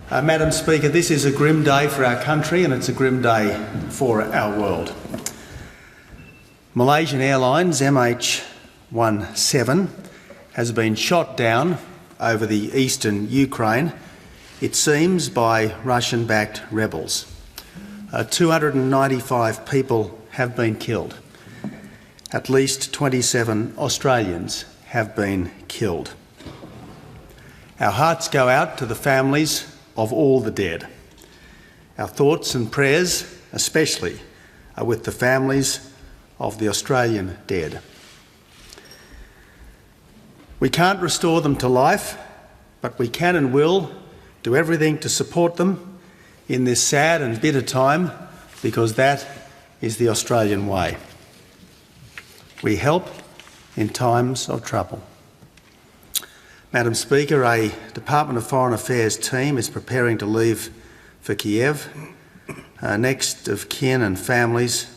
Madam Speaker, this is a grim day for our country and it's a grim day for our world. Malaysian Airlines MH17 has been shot down over the eastern Ukraine, it seems, by Russian-backed rebels. 295 people have been killed. At least 27 Australians have been killed. Our hearts go out to the families of all the dead. Our thoughts and prayers, especially, are with the families of the Australian dead. We can't restore them to life, but we can and will do everything to support them in this sad and bitter time, because that is the Australian way. We help in times of trouble. Madam Speaker, a Department of Foreign Affairs team is preparing to leave for Kiev. Next of kin and families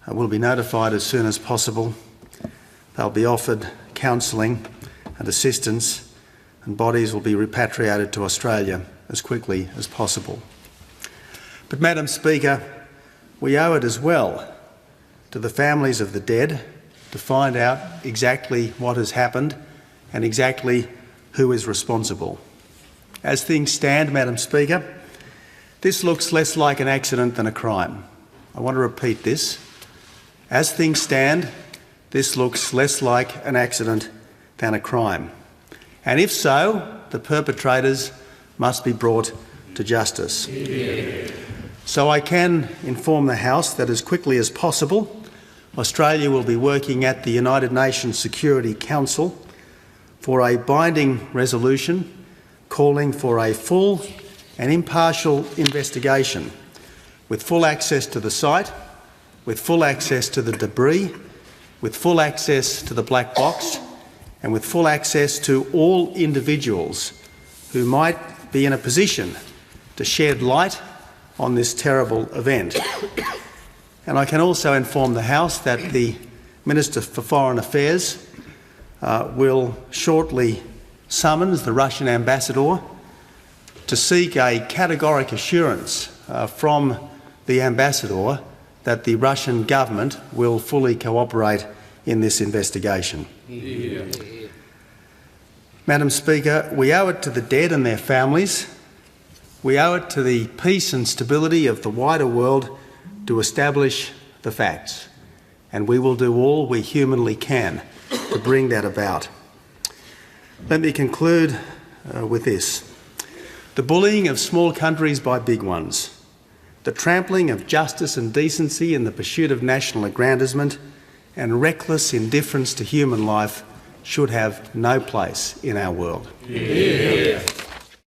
will be notified as soon as possible. They'll be offered counselling and assistance, and bodies will be repatriated to Australia as quickly as possible. But, Madam Speaker, we owe it as well to the families of the dead to find out exactly what has happened and exactly who is responsible. As things stand, Madam Speaker, this looks less like an accident than a crime. I want to repeat this. As things stand, this looks less like an accident than a crime. And if so, the perpetrators must be brought to justice. Yeah. So I can inform the House that as quickly as possible, Australia will be working at the United Nations Security Council for a binding resolution calling for a full and impartial investigation with full access to the site, with full access to the debris, with full access to the black box, and with full access to all individuals who might be in a position to shed light on this terrible event. And I can also inform the House that the Minister for Foreign Affairs will shortly summons the Russian ambassador to seek a categoric assurance from the ambassador that the Russian government will fully cooperate in this investigation. Yeah. Madam Speaker, we owe it to the dead and their families. We owe it to the peace and stability of the wider world to establish the facts, and we will do all we humanly can to bring that about. Let me conclude with this. The bullying of small countries by big ones, the trampling of justice and decency in the pursuit of national aggrandisement, and reckless indifference to human life should have no place in our world. Yeah.